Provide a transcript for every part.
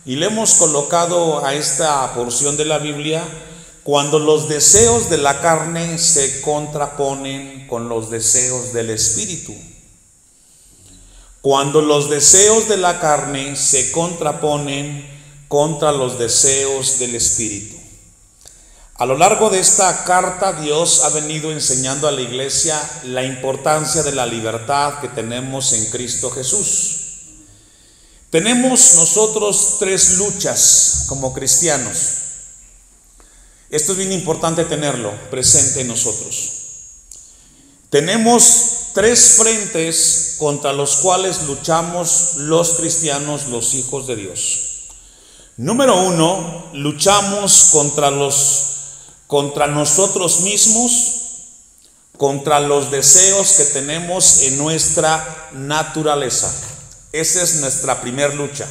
Y le hemos colocado a esta porción de la Biblia: cuando los deseos de la carne se contraponen con los deseos del Espíritu. Cuando los deseos de la carne se contraponen contra los deseos del Espíritu. A lo largo de esta carta, Dios ha venido enseñando a la iglesia la importancia de la libertad que tenemos en Cristo Jesús. Tenemos nosotros tres luchas como cristianos. Esto es bien importante tenerlo presente en nosotros. Tenemos tres frentes contra los cuales luchamos los cristianos, los hijos de Dios. Número uno, luchamos contra nosotros mismos, contra los deseos que tenemos en nuestra naturaleza. Esa es nuestra primer lucha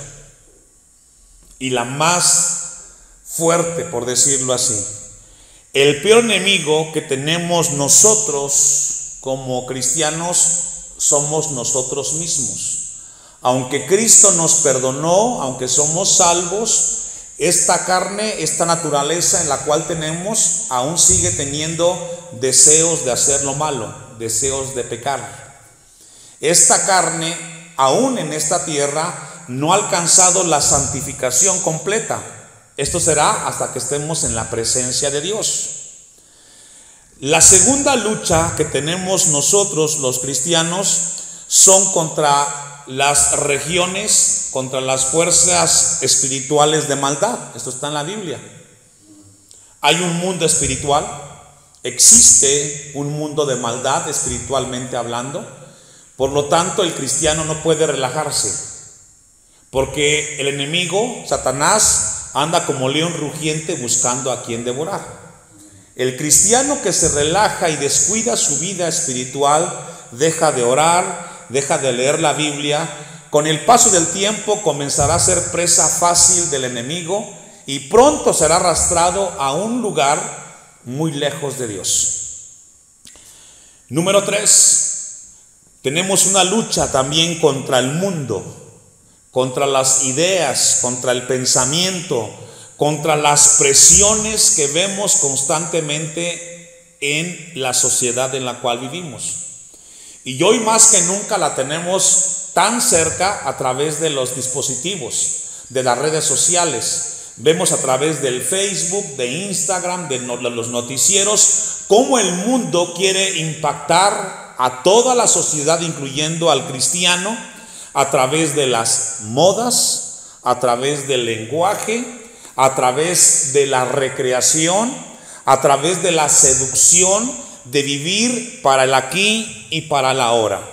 y la más fuerte, por decirlo así. El peor enemigo que tenemos nosotros como cristianos somos nosotros mismos. Aunque Cristo nos perdonó, aunque somos salvos, esta carne, esta naturaleza en la cual tenemos, aún sigue teniendo deseos de hacer lo malo, deseos de pecar. Esta carne, aún en esta tierra, no ha alcanzado la santificación completa. Esto será hasta que estemos en la presencia de Dios. La segunda lucha que tenemos nosotros los cristianos son contra las regiones, contra las fuerzas espirituales de maldad. Esto está en la Biblia. Hay un mundo espiritual, existe un mundo de maldad espiritualmente hablando. Por lo tanto, el cristiano no puede relajarse, porque el enemigo, Satanás, anda como león rugiente buscando a quien devorar. El cristiano que se relaja y descuida su vida espiritual, deja de orar, deja de leer la Biblia, con el paso del tiempo comenzará a ser presa fácil del enemigo y pronto será arrastrado a un lugar muy lejos de Dios. Número 3, tenemos una lucha también contra el mundo, contra las ideas, contra el pensamiento, contra las presiones que vemos constantemente en la sociedad en la cual vivimos. Y hoy más que nunca la tenemos tan cerca a través de los dispositivos, de las redes sociales. Vemos a través del Facebook, de Instagram, de los noticieros, cómo el mundo quiere impactar a toda la sociedad, incluyendo al cristiano, a través de las modas, a través del lenguaje, a través de la recreación, a través de la seducción, de vivir para el aquí y para el ahora.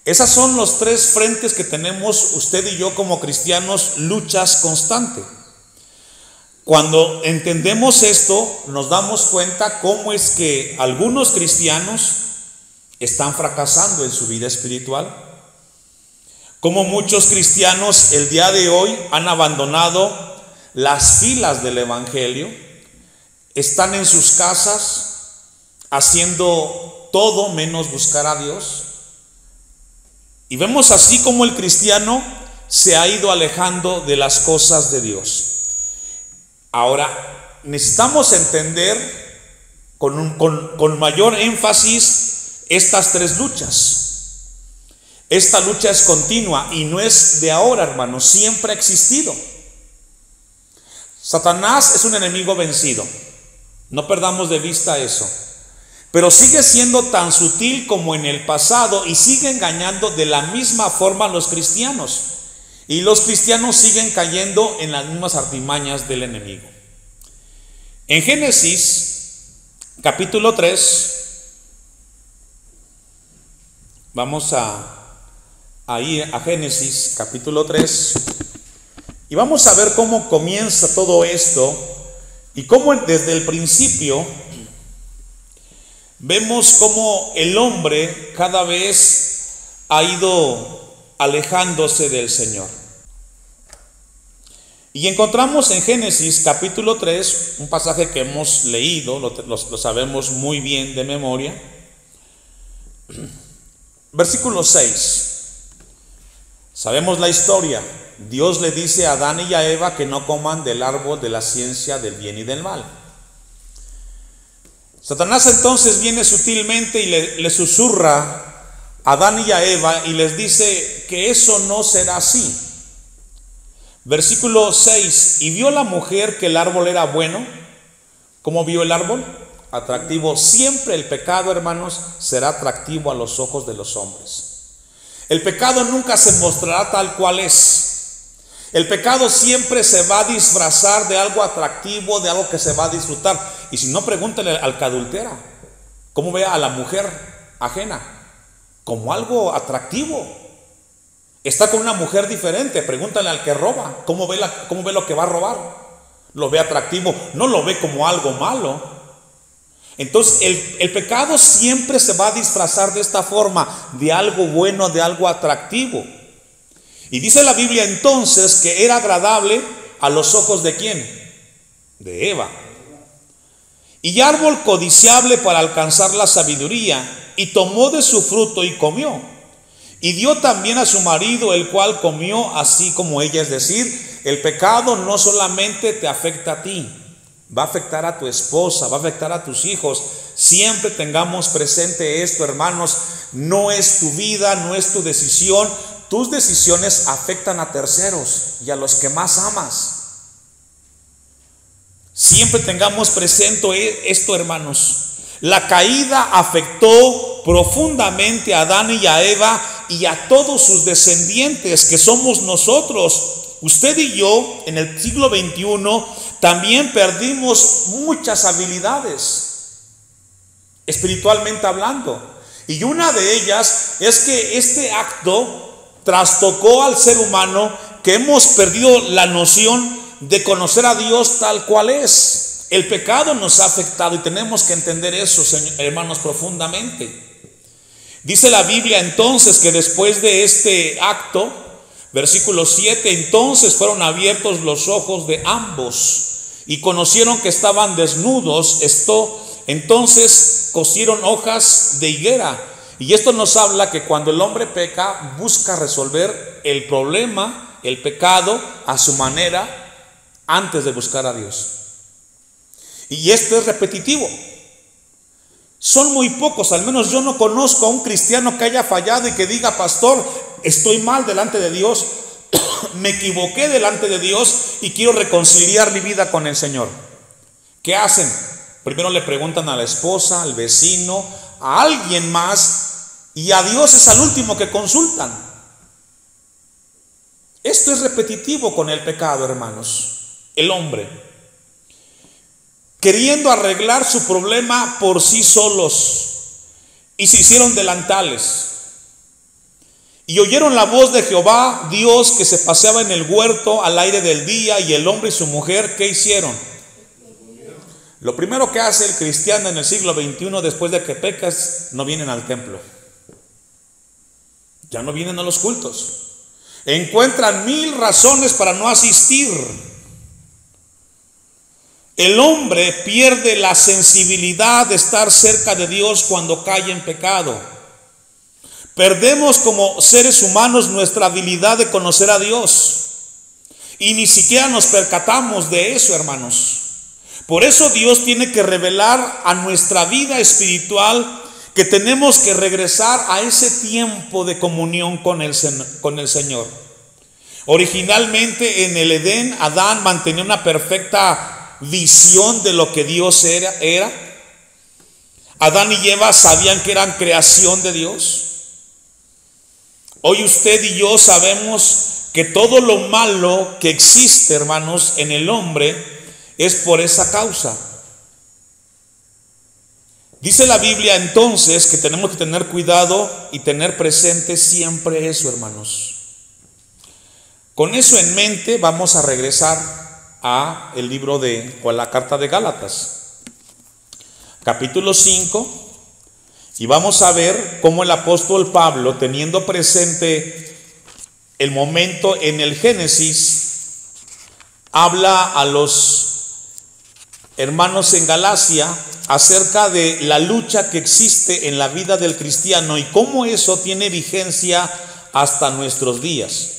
Esos son los tres frentes que tenemos usted y yo como cristianos, luchas constantes. Cuando entendemos esto, nos damos cuenta cómo es que algunos cristianos están fracasando en su vida espiritual. Cómo muchos cristianos el día de hoy han abandonado las filas del evangelio, están en sus casas haciendo todo menos buscar a Dios. Y vemos así como el cristiano se ha ido alejando de las cosas de Dios. Ahora, necesitamos entender con mayor énfasis estas tres luchas. Esta lucha es continua y no es de ahora, hermanos, siempre ha existido. Satanás es un enemigo vencido, no perdamos de vista eso. Pero sigue siendo tan sutil como en el pasado y sigue engañando de la misma forma a los cristianos. Y los cristianos siguen cayendo en las mismas artimañas del enemigo. En Génesis, capítulo 3, vamos a ir a Génesis, capítulo 3, y vamos a ver cómo comienza todo esto y cómo desde el principio vemos cómo el hombre cada vez ha ido alejándose del Señor. Y encontramos en Génesis capítulo 3, un pasaje que hemos leído, lo sabemos muy bien de memoria. Versículo 6. Sabemos la historia. Dios le dice a Adán y a Eva que no coman del árbol de la ciencia del bien y del mal. Satanás entonces viene sutilmente y le susurra a Adán y a Eva y les dice que eso no será así. Versículo 6, y vio la mujer que el árbol era bueno. ¿Cómo vio el árbol? Atractivo. Siempre el pecado, hermanos, será atractivo a los ojos de los hombres. El pecado nunca se mostrará tal cual es. El pecado siempre se va a disfrazar de algo atractivo, de algo que se va a disfrutar. Y si no, pregúntale al que adultera, ¿cómo ve a la mujer ajena? Como algo atractivo. Está con una mujer diferente, pregúntale al que roba, ¿cómo ve lo que va a robar? Lo ve atractivo, no lo ve como algo malo. Entonces el pecado siempre se va a disfrazar de esta forma, de algo bueno, de algo atractivo. Y dice la Biblia entonces que era agradable a los ojos ¿de quién? De Eva. Y árbol codiciable para alcanzar la sabiduría, y tomó de su fruto y comió. Y dio también a su marido, el cual comió así como ella. Es decir, el pecado no solamente te afecta a ti, va a afectar a tu esposa, va a afectar a tus hijos. Siempre tengamos presente esto, hermanos. No es tu vida, no es tu decisión. Tus decisiones afectan a terceros y a los que más amas. Siempre tengamos presente esto, hermanos. La caída afectó profundamente a Adán y a Eva y a todos sus descendientes, que somos nosotros. Usted y yo en el siglo XXI también perdimos muchas habilidades, espiritualmente hablando. Y una de ellas es que este acto trastocó al ser humano, que hemos perdido la noción de conocer a Dios tal cual es. El pecado nos ha afectado y tenemos que entender eso, hermanos, profundamente. Dice la Biblia entonces que después de este acto, versículo 7, entonces fueron abiertos los ojos de ambos y conocieron que estaban desnudos. Entonces cosieron hojas de higuera. Y esto nos habla que cuando el hombre peca, busca resolver el problema, el pecado, a su manera, antes de buscar a Dios. Y esto es repetitivo. Son muy pocos, al menos yo no conozco a un cristiano que haya fallado y que diga: pastor, estoy mal delante de Dios, me equivoqué delante de Dios y quiero reconciliar mi vida con el Señor. ¿Qué hacen? Primero le preguntan a la esposa, al vecino, a alguien más, y a Dios es al último que consultan. Esto es repetitivo con el pecado, hermanos. El hombre, queriendo arreglar su problema por sí solos, y se hicieron delantales. Y oyeron la voz de Jehová, Dios, que se paseaba en el huerto al aire del día, y el hombre y su mujer, ¿qué hicieron? Lo primero que hace el cristiano en el siglo XXI después de que pecas, no vienen al templo. Ya no vienen a los cultos. Encuentran 1000 razones para no asistir. El hombre pierde la sensibilidad de estar cerca de Dios cuando cae en pecado. Perdemos como seres humanos nuestra habilidad de conocer a Dios. Y ni siquiera nos percatamos de eso, hermanos. Por eso Dios tiene que revelar a nuestra vida espiritual que tenemos que regresar a ese tiempo de comunión con el Señor. Originalmente en el Edén, Adán mantenía una perfecta visión de lo que Dios era. Adán y Eva sabían que eran creación de Dios. Hoy usted y yo sabemos que todo lo malo que existe, hermanos, en el hombre es por esa causa. Dice la Biblia entonces que tenemos que tener cuidado y tener presente siempre eso, hermanos. Con eso en mente vamos a regresar a el libro o a la carta de Gálatas, capítulo 5, y vamos a ver cómo el apóstol Pablo, teniendo presente el momento en el Génesis, habla a los hermanos en Galacia acerca de la lucha que existe en la vida del cristiano y cómo eso tiene vigencia hasta nuestros días.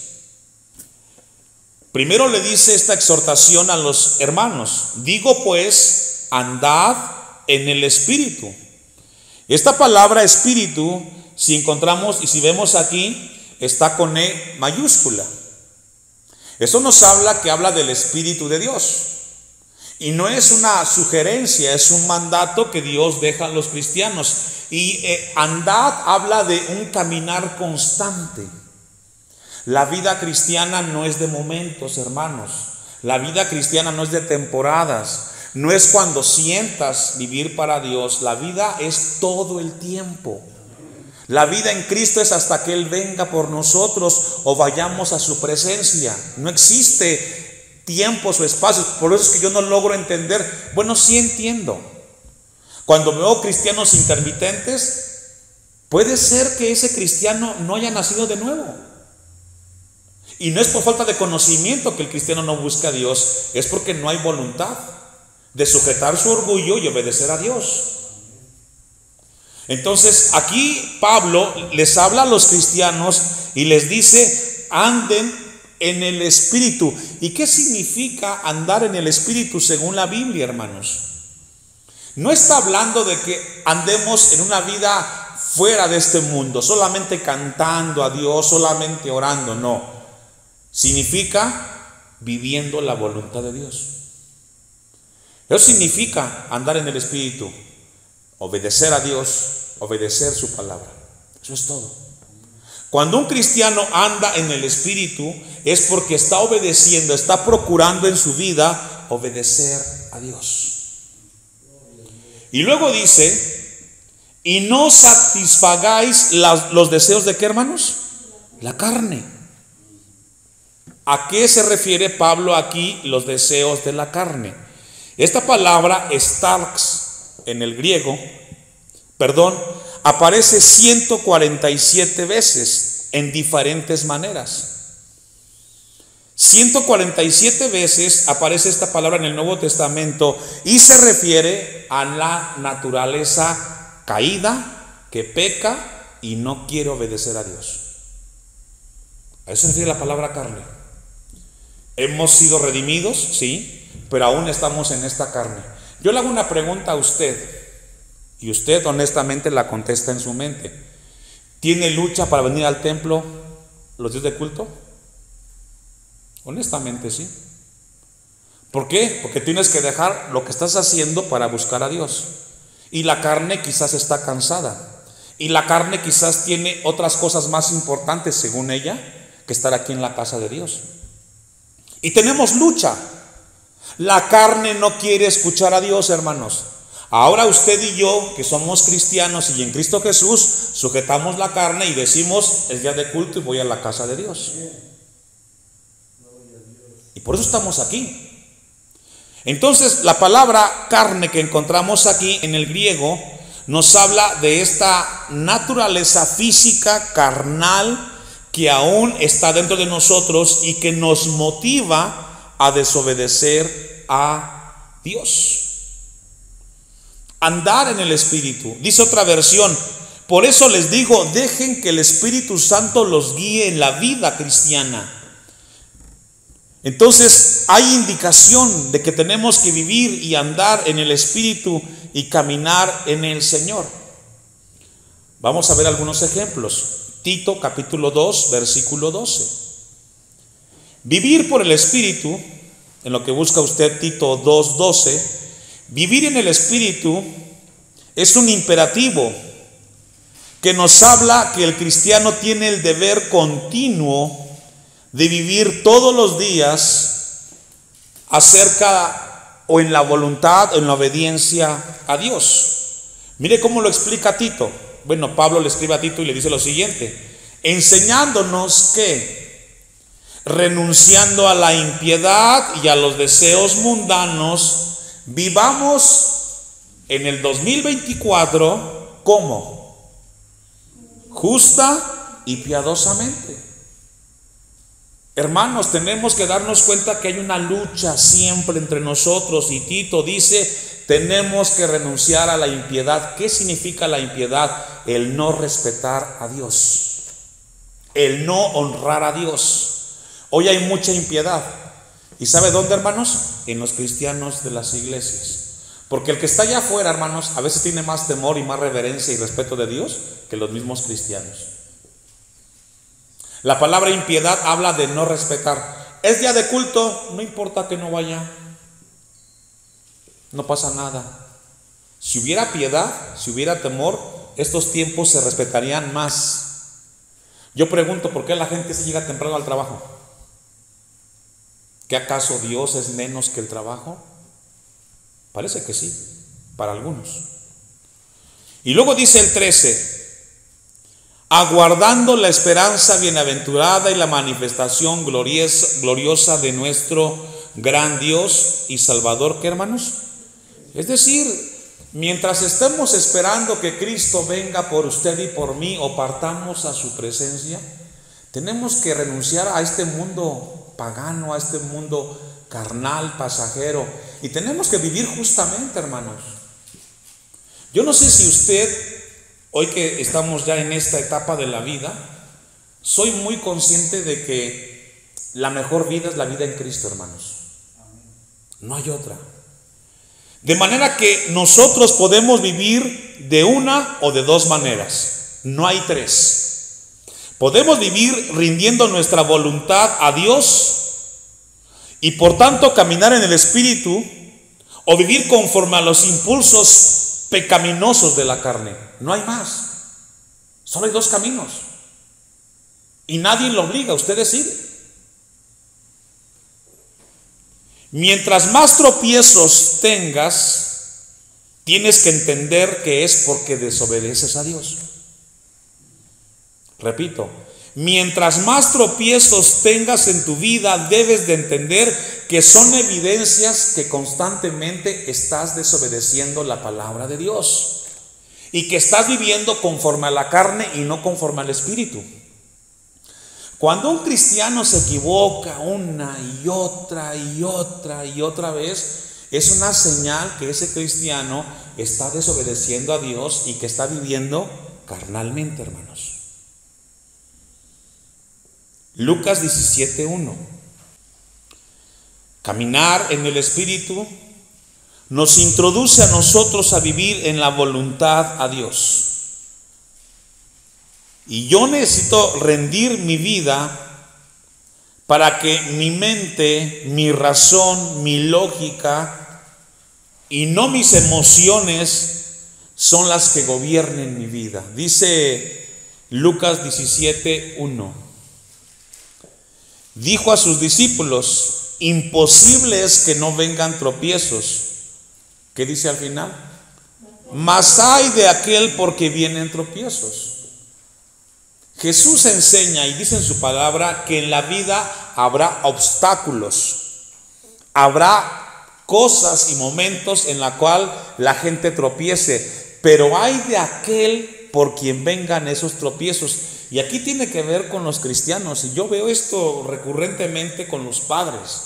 Primero le dice esta exhortación a los hermanos: digo pues, andad en el Espíritu. Esta palabra Espíritu, si encontramos y si vemos aquí, está con E mayúscula. Eso nos habla del Espíritu de Dios. Y no es una sugerencia, es un mandato que Dios deja a los cristianos. Y andad habla de un caminar constante. La vida cristiana no es de momentos, hermanos. La vida cristiana no es de temporadas. No es cuando sientas vivir para Dios. La vida es todo el tiempo. La vida en Cristo es hasta que Él venga por nosotros o vayamos a su presencia. No existe tiempos o espacios. Por eso es que yo no logro entender. Bueno, sí entiendo. Cuando veo cristianos intermitentes, puede ser que ese cristiano no haya nacido de nuevo. Y no es por falta de conocimiento que el cristiano no busca a Dios, es porque no hay voluntad de sujetar su orgullo y obedecer a Dios. Entonces aquí Pablo les habla a los cristianos y les dice: anden en el Espíritu. ¿Y qué significa andar en el Espíritu según la Biblia, hermanos? No está hablando de que andemos en una vida fuera de este mundo, solamente cantando a Dios, solamente orando, no. Significa viviendo la voluntad de Dios. Eso significa andar en el Espíritu, obedecer a Dios, obedecer su palabra. Eso es todo. Cuando un cristiano anda en el Espíritu es porque está obedeciendo, está procurando en su vida obedecer a Dios. Y luego dice: y no satisfagáis los deseos de ¿qué, hermanos? La carne. ¿A qué se refiere Pablo aquí, los deseos de la carne? Esta palabra starx en el griego, aparece 147 veces en diferentes maneras. 147 veces aparece esta palabra en el Nuevo Testamento y se refiere a la naturaleza caída que peca y no quiere obedecer a Dios. A eso se refiere la palabra carne. Hemos sido redimidos, sí, pero aún estamos en esta carne. Yo le hago una pregunta a usted y usted honestamente la contesta en su mente. ¿Tiene lucha para venir al templo los días de culto? Honestamente sí. ¿Por qué? Porque tienes que dejar lo que estás haciendo para buscar a Dios. Y la carne quizás está cansada. Y la carne quizás tiene otras cosas más importantes, según ella, que estar aquí en la casa de Dios. Y tenemos lucha. La carne no quiere escuchar a Dios, hermanos. Ahora usted y yo, que somos cristianos y en Cristo Jesús, sujetamos la carne y decimos: el día de culto y voy a la casa de Dios. Y por eso estamos aquí. Entonces, la palabra carne que encontramos aquí en el griego nos habla de esta naturaleza física, carnal, que aún está dentro de nosotros y que nos motiva a desobedecer a Dios. Andar en el Espíritu. Dice otra versión: por eso les digo, dejen que el Espíritu Santo los guíe en la vida cristiana. Entonces hay indicación de que tenemos que vivir y andar en el Espíritu y caminar en el Señor. Vamos a ver algunos ejemplos. Tito capítulo 2 versículo 12. Vivir por el Espíritu, en lo que busca usted, Tito 2:12. Vivir en el Espíritu es un imperativo que nos habla que el cristiano tiene el deber continuo de vivir todos los días acerca o en la voluntad o en la obediencia a Dios. Mire cómo lo explica Tito. Bueno, Pablo le escribe a Tito y le dice lo siguiente: enseñándonos que, renunciando a la impiedad y a los deseos mundanos, vivamos en el 2024 ¿cómo? Justa y piadosamente. Hermanos, tenemos que darnos cuenta que hay una lucha siempre entre nosotros, y Tito dice: tenemos que renunciar a la impiedad. ¿Qué significa la impiedad? El no respetar a Dios. el no honrar a Dios. Hoy hay mucha impiedad. ¿Y sabe dónde, hermanos? En los cristianos de las iglesias. Porque el que está allá afuera, hermanos, a veces tiene más temor y más reverencia y respeto de Dios que los mismos cristianos. La palabra impiedad habla de no respetar. Es día de culto, no importa que no vaya. No pasa nada. Si hubiera piedad, si hubiera temor, estos tiempos se respetarían más. Yo pregunto, ¿por qué la gente se llega temprano al trabajo? ¿Qué acaso Dios es menos que el trabajo? Parece que sí, para algunos. Y luego dice el 13, aguardando la esperanza bienaventurada y la manifestación gloriosa de nuestro gran Dios y Salvador, ¿qué, hermanos? Es decir, mientras estemos esperando que Cristo venga por usted y por mí o partamos a su presencia, tenemos que renunciar a este mundo pagano, a este mundo carnal, pasajero, y tenemos que vivir justamente, hermanos. Yo no sé si usted, hoy que estamos ya en esta etapa de la vida, soy muy consciente de que la mejor vida es la vida en Cristo, hermanos. No hay otra. De manera que nosotros podemos vivir de una o de dos maneras. No hay tres. Podemos vivir rindiendo nuestra voluntad a Dios y por tanto caminar en el Espíritu, o vivir conforme a los impulsos pecaminosos de la carne. No hay más. Solo hay dos caminos. Y nadie lo obliga, usted decide. Mientras más tropiezos tengas, tienes que entender que es porque desobedeces a Dios. Repito, mientras más tropiezos tengas en tu vida, debes de entender que son evidencias que constantemente estás desobedeciendo la palabra de Dios y que estás viviendo conforme a la carne y no conforme al Espíritu. Cuando un cristiano se equivoca una y otra y otra y otra vez, es una señal que ese cristiano está desobedeciendo a Dios y que está viviendo carnalmente, hermanos. Lucas 17:1. Caminar en el Espíritu nos introduce a nosotros a vivir en la voluntad a Dios. Y yo necesito rendir mi vida para que mi mente, mi razón, mi lógica y no mis emociones son las que gobiernen mi vida. Dice Lucas 17:1. Dijo a sus discípulos, imposible es que no vengan tropiezos. ¿Qué dice al final? Mas hay de aquel porque vienen tropiezos. Jesús enseña y dice en su palabra que en la vida habrá obstáculos, habrá cosas y momentos en la cual la gente tropiece, pero hay de aquel por quien vengan esos tropiezos. Y aquí tiene que ver con los cristianos, y yo veo esto recurrentemente con los padres.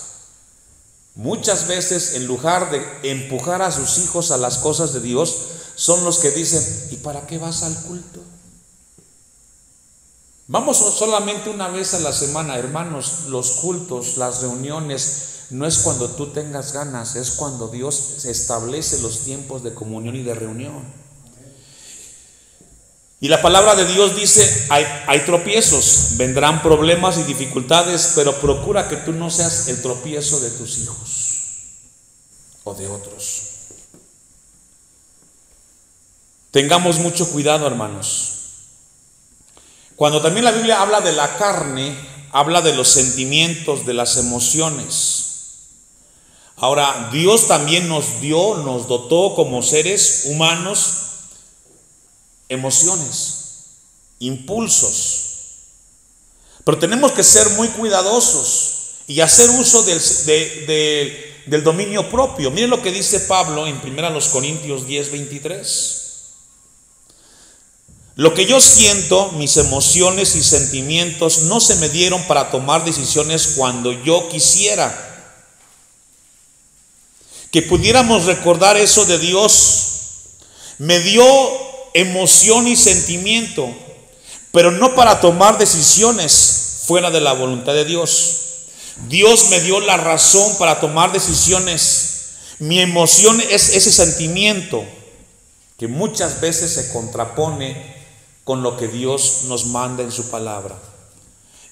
Muchas veces, en lugar de empujar a sus hijos a las cosas de Dios, son los que dicen, ¿y para qué vas al culto? Vamos solamente una vez a la semana, hermanos. Los cultos, las reuniones, no es cuando tú tengas ganas, es cuando Dios establece los tiempos de comunión y de reunión. Y la palabra de Dios dice, hay tropiezos, vendrán problemas y dificultades, pero procura que tú no seas el tropiezo de tus hijos o de otros. Tengamos mucho cuidado, hermanos. Cuando también la Biblia habla de la carne, habla de los sentimientos, de las emociones. Ahora, Dios también nos dotó como seres humanos emociones, impulsos. Pero tenemos que ser muy cuidadosos y hacer uso del dominio propio. Miren lo que dice Pablo en 1 Corintios 10:23. Lo que yo siento, mis emociones y sentimientos no se me dieron para tomar decisiones cuando yo quisiera. Que pudiéramos recordar eso de Dios. Me dio emoción y sentimiento, pero no para tomar decisiones fuera de la voluntad de Dios. Dios me dio la razón para tomar decisiones. Mi emoción es ese sentimiento que muchas veces se contrapone con lo que Dios nos manda en su palabra.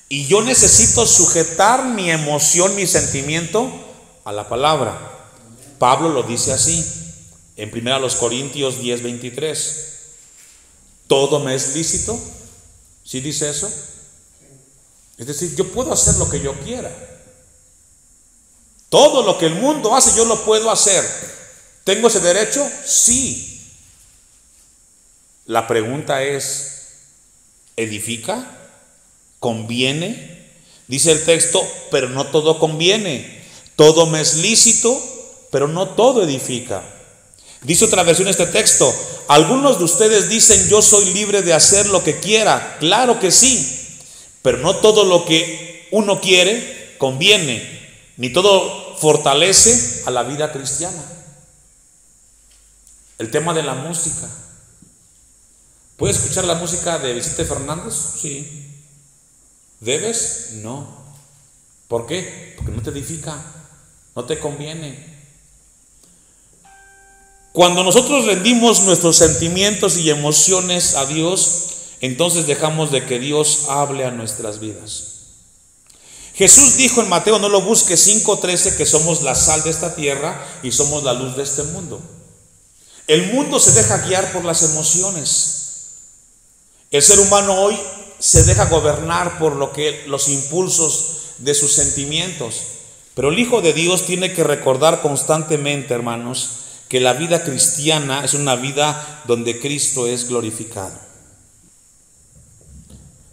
Y yo necesito sujetar mi emoción, mi sentimiento a la palabra. Pablo lo dice así, en 1 Corintios 10:23. Todo me es lícito. ¿Sí dice eso? Es decir, yo puedo hacer lo que yo quiera. Todo lo que el mundo hace, yo lo puedo hacer. ¿Tengo ese derecho? Sí. La pregunta es, ¿edifica? ¿Conviene? Dice el texto, pero no todo conviene. Todo me es lícito, pero no todo edifica. Dice otra versión este texto, algunos de ustedes dicen, yo soy libre de hacer lo que quiera. Claro que sí, pero no todo lo que uno quiere conviene, ni todo fortalece a la vida cristiana. El tema de la música. ¿Puedes escuchar la música de Vicente Fernández? Sí. ¿Debes? No. ¿Por qué? Porque no te edifica, no te conviene. Cuando nosotros rendimos nuestros sentimientos y emociones a Dios, entonces dejamos de que Dios hable a nuestras vidas. Jesús dijo en Mateo, no lo busques, 5:13, que somos la sal de esta tierra y somos la luz de este mundo. El mundo se deja guiar por las emociones. El ser humano hoy se deja gobernar por los impulsos de sus sentimientos. Pero el Hijo de Dios tiene que recordar constantemente, hermanos, que la vida cristiana es una vida donde Cristo es glorificado.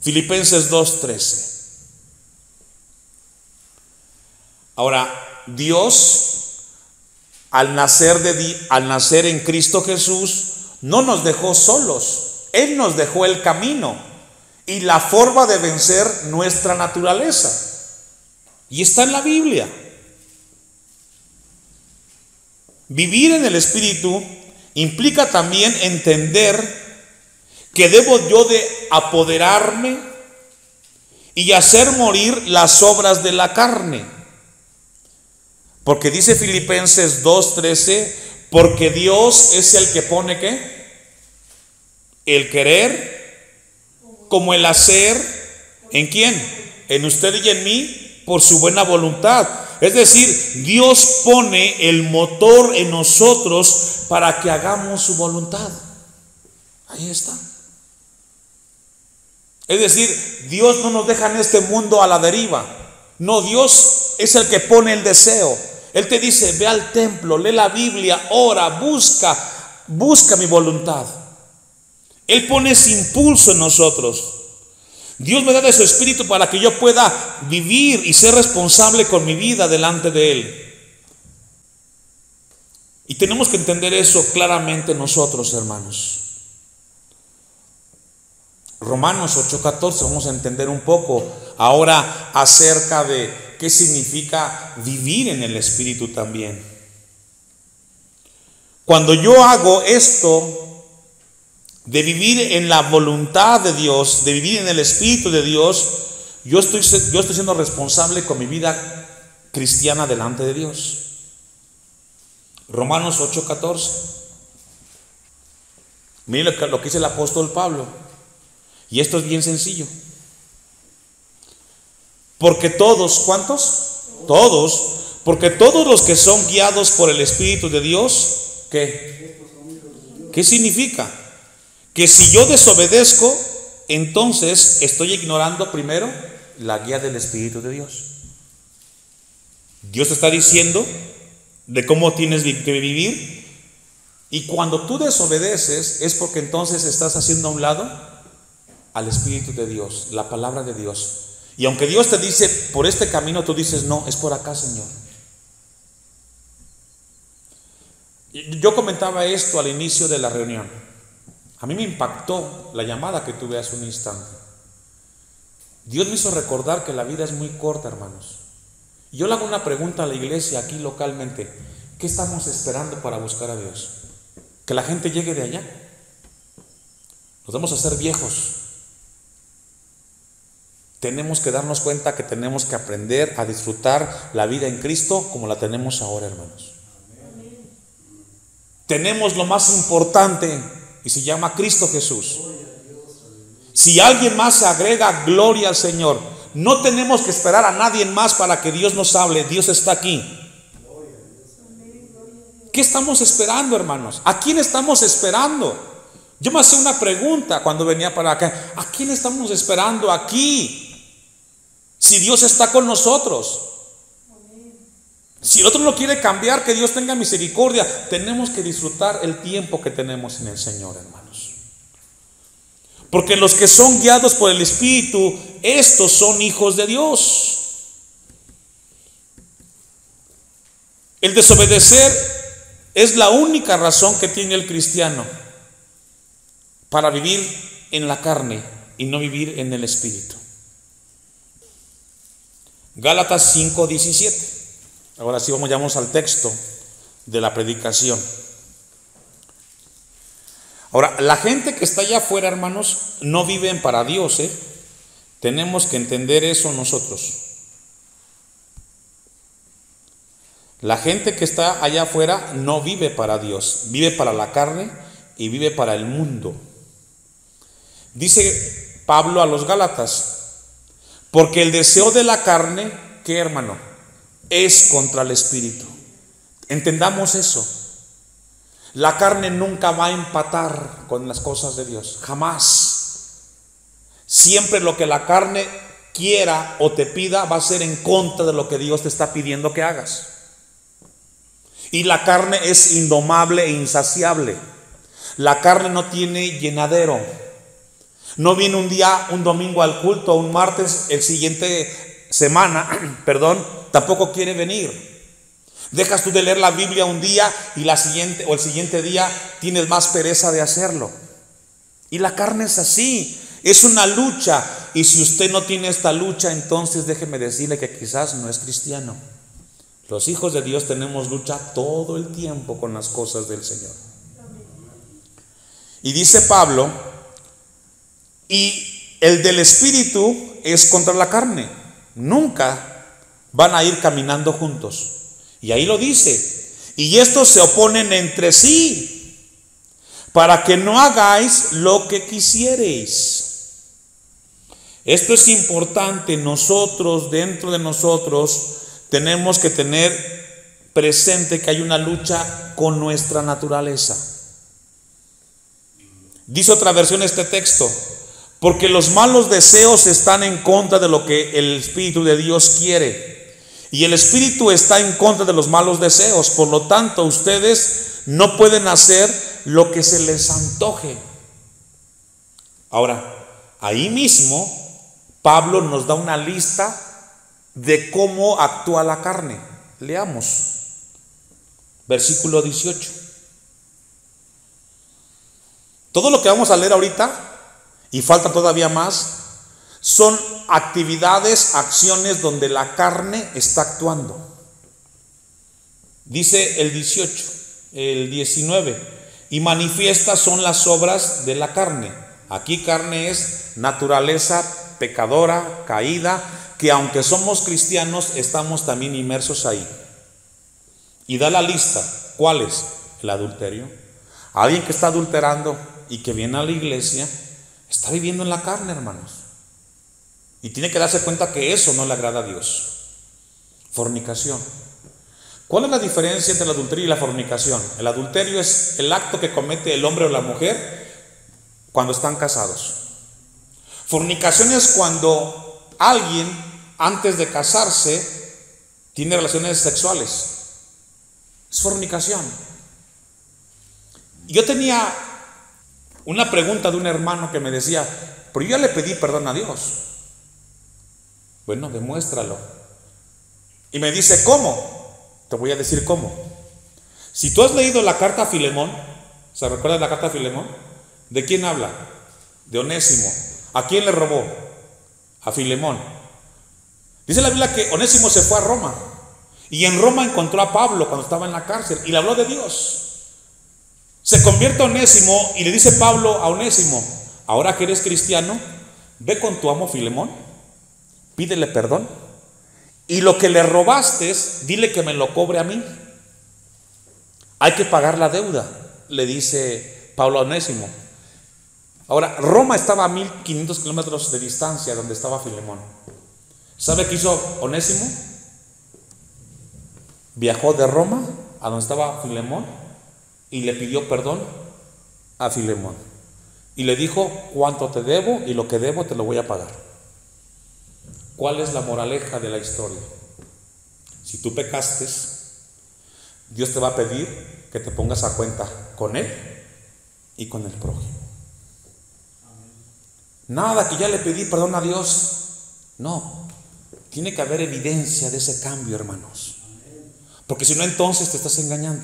Filipenses 2:13. Ahora, Dios, al nacer en Cristo Jesús, no nos dejó solos. Él nos dejó el camino y la forma de vencer nuestra naturaleza. Y está en la Biblia. Vivir en el Espíritu implica también entender que debo yo de apoderarme y hacer morir las obras de la carne. Porque dice Filipenses 2:13, porque Dios es el que pone ¿qué? El querer como el hacer, ¿en quién? En usted y en mí, por su buena voluntad. Es decir, Dios pone el motor en nosotros para que hagamos su voluntad. Ahí está. Es decir, Dios no nos deja en este mundo a la deriva. No, Dios es el que pone el deseo. Él te dice, ve al templo, lee la Biblia, ora, busca mi voluntad. Él pone ese impulso en nosotros. Dios me da de su espíritu para que yo pueda vivir y ser responsable con mi vida delante de Él. Y tenemos que entender eso claramente nosotros, hermanos. Romanos 8:14, vamos a entender un poco ahora acerca de qué significa vivir en el Espíritu también. Cuando yo hago esto de vivir en la voluntad de Dios, de vivir en el Espíritu de Dios, yo estoy siendo responsable con mi vida cristiana delante de Dios. Romanos 8:14. Miren lo que dice el apóstol Pablo. Y esto es bien sencillo. Porque todos, ¿cuántos? Todos. Porque todos los que son guiados por el Espíritu de Dios, ¿qué? ¿Qué significa? Que si yo desobedezco, entonces estoy ignorando primero la guía del Espíritu de Dios. Dios te está diciendo de cómo tienes que vivir, y cuando tú desobedeces es porque entonces estás haciendo a un lado al Espíritu de Dios, la palabra de Dios. Y aunque Dios te dice por este camino, tú dices no, es por acá, Señor. Yo comentaba esto al inicio de la reunión. A mí me impactó la llamada que tuve hace un instante. Dios me hizo recordar que la vida es muy corta, hermanos. Y yo le hago una pregunta a la iglesia aquí localmente. ¿Qué estamos esperando para buscar a Dios? ¿Que la gente llegue de allá? Nos vamos a hacer viejos. Tenemos que darnos cuenta que tenemos que aprender a disfrutar la vida en Cristo como la tenemos ahora, hermanos. Tenemos lo más importante y se llama Cristo Jesús. Si alguien más se agrega, gloria al Señor. No tenemos que esperar a nadie más para que Dios nos hable. Dios está aquí. ¿Qué estamos esperando, hermanos? ¿A quién estamos esperando? Yo me hacía una pregunta cuando venía para acá. ¿A quién estamos esperando aquí? Si Dios está con nosotros. Si el otro no quiere cambiar, que Dios tenga misericordia. Tenemos que disfrutar el tiempo que tenemos en el Señor, hermanos. Porque los que son guiados por el Espíritu, estos son hijos de Dios. El desobedecer es la única razón que tiene el cristiano para vivir en la carne y no vivir en el Espíritu. Gálatas 5:17. Ahora sí vamos al texto de la predicación. Ahora, la gente que está allá afuera, hermanos, no viven para Dios, ¿eh? Tenemos que entender eso nosotros. La gente que está allá afuera no vive para Dios, vive para la carne y vive para el mundo. Dice Pablo a los Gálatas, porque el deseo de la carne, ¿qué, hermano? Es contra el Espíritu. Entendamos eso. La carne nunca va a empatar con las cosas de Dios, jamás. Siempre lo que la carne quiera o te pida va a ser en contra de lo que Dios te está pidiendo que hagas. Y la carne es indomable e insaciable. La carne no tiene llenadero. No viene un día, un domingo al culto, un martes, el siguiente semana, tampoco quiere venir. Dejas tú de leer la Biblia un día y el siguiente día tienes más pereza de hacerlo. Y la carne es así, es una lucha. Y si usted no tiene esta lucha, entonces déjeme decirle que quizás no es cristiano. Los hijos de Dios tenemos lucha todo el tiempo con las cosas del Señor. Y dice Pablo, y el del Espíritu es contra la carne. Nunca van a ir caminando juntos. Y ahí lo dice, y estos se oponen entre sí, para que no hagáis lo que quisiereis. Esto es importante. Nosotros, dentro de nosotros, tenemos que tener presente que hay una lucha con nuestra naturaleza. Dice otra versión este texto, porque los malos deseos están en contra de lo que el Espíritu de Dios quiere. Y el Espíritu está en contra de los malos deseos. Por lo tanto, ustedes no pueden hacer lo que se les antoje. Ahora, ahí mismo, Pablo nos da una lista de cómo actúa la carne. Leamos. Versículo 18. Todo lo que vamos a leer ahorita, y falta todavía más, son actividades, acciones donde la carne está actuando. Dice el 18, el 19, y manifiestas son las obras de la carne. Aquí carne es naturaleza pecadora, caída, que aunque somos cristianos, estamos también inmersos ahí. Y da la lista. ¿Cuáles? El adulterio. Alguien que está adulterando y que viene a la iglesia, está viviendo en la carne, hermanos. Y tiene que darse cuenta que eso no le agrada a Dios. Fornicación. ¿Cuál es la diferencia entre el adulterio y la fornicación? El adulterio es el acto que comete el hombre o la mujer cuando están casados. Fornicación es cuando alguien, antes de casarse, tiene relaciones sexuales. Es fornicación. Yo tenía una pregunta de un hermano que me decía, pero yo ya le pedí perdón a Dios. Bueno, demuéstralo. Y me dice, ¿cómo? Te voy a decir cómo. Si tú has leído la carta a Filemón, ¿se recuerda la carta a Filemón? ¿De quién habla? De Onésimo. ¿A quién le robó? A Filemón. Dice la Biblia que Onésimo se fue a Roma. Y en Roma encontró a Pablo cuando estaba en la cárcel y le habló de Dios. Se convierte Onésimo y le dice Pablo a Onésimo, ahora que eres cristiano, ve con tu amo Filemón pídele perdón, y lo que le robaste, dile que me lo cobre a mí. Hay que pagar la deuda, le dice Pablo a Onésimo. Ahora, Roma estaba a 1500 kilómetros de distancia donde estaba Filemón. ¿Sabe qué hizo Onésimo? Viajó de Roma a donde estaba Filemón y le pidió perdón a Filemón. Y le dijo: cuánto te debo, y lo que debo te lo voy a pagar. ¿Cuál es la moraleja de la historia? Si tú pecaste, Dios te va a pedir que te pongas a cuenta con Él y con el prójimo. Nada que ya le pedí perdón a Dios. No, tiene que haber evidencia de ese cambio, hermanos. Porque si no, entonces te estás engañando.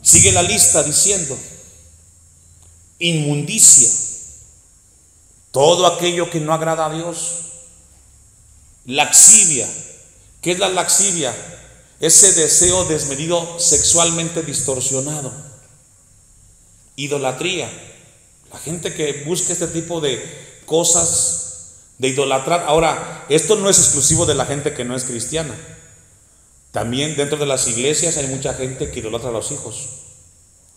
Sigue la lista diciendo: inmundicia, todo aquello que no agrada a Dios. Laxivia. ¿Qué es la laxivia? Ese deseo desmedido sexualmente distorsionado. Idolatría. La gente que busca este tipo de cosas, de idolatrar. Ahora, esto no es exclusivo de la gente que no es cristiana. También dentro de las iglesias hay mucha gente que idolatra a los hijos.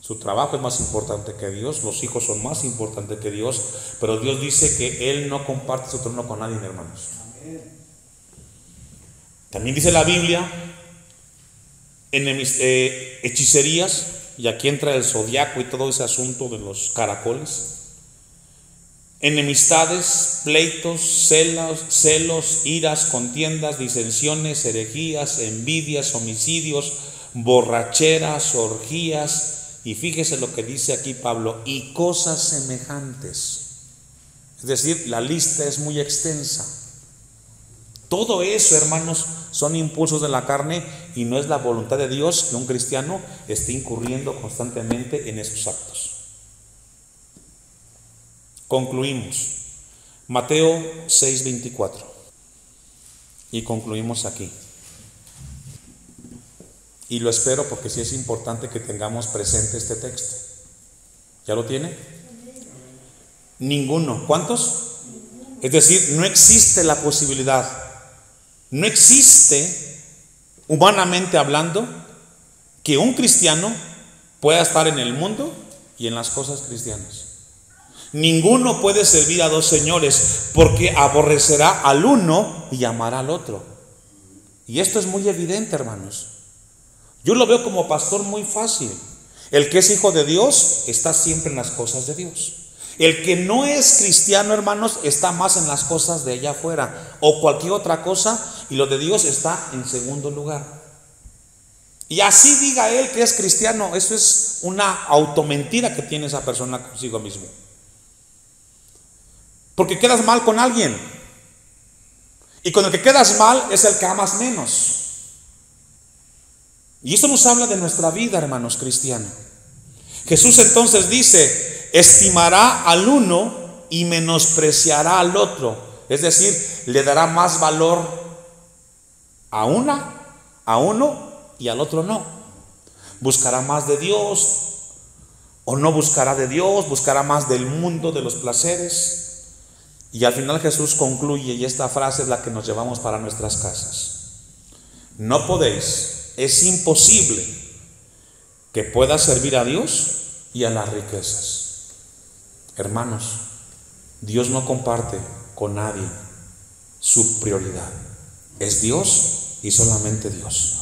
Su trabajo es más importante que Dios, los hijos son más importantes que Dios, pero Dios dice que Él no comparte su trono con nadie, hermanos. También dice la Biblia, hechicerías, y aquí entra el zodiaco y todo ese asunto de los caracoles. Enemistades, pleitos, celos, iras, contiendas, disensiones, herejías, envidias, homicidios, borracheras, orgías, y fíjese lo que dice aquí Pablo, y cosas semejantes. Es decir, la lista es muy extensa. Todo eso, hermanos, son impulsos de la carne, y no es la voluntad de Dios que un cristiano esté incurriendo constantemente en esos actos. Concluimos. Mateo 6:24. Y concluimos aquí. Y lo espero porque sí es importante que tengamos presente este texto. ¿Ya lo tiene? Ninguno. ¿Cuántos? Es decir, no existe la posibilidad. No existe, humanamente hablando, que un cristiano pueda estar en el mundo y en las cosas cristianas. Ninguno puede servir a dos señores, porque aborrecerá al uno y amará al otro. Y esto es muy evidente, hermanos. Yo lo veo como pastor muy fácil. El que es hijo de Dios está siempre en las cosas de Dios. El que no es cristiano, hermanos, está más en las cosas de allá afuera o cualquier otra cosa, y lo de Dios está en segundo lugar. Y así diga él que es cristiano, eso es una automentira que tiene esa persona consigo mismo. Porque quedas mal con alguien, y con el que quedas mal es el que amas menos. Y esto nos habla de nuestra vida, hermanos, cristiana. Jesús entonces dice: estimará al uno y menospreciará al otro. Es decir, le dará más valor a uno y al otro no. Buscará más de Dios o no buscará de Dios, buscará más del mundo, de los placeres. Y al final Jesús concluye, y esta frase es la que nos llevamos para nuestras casas: no podéis, es imposible que puedas servir a Dios y a las riquezas. Hermanos, Dios no comparte con nadie su prioridad. Es Dios y solamente Dios.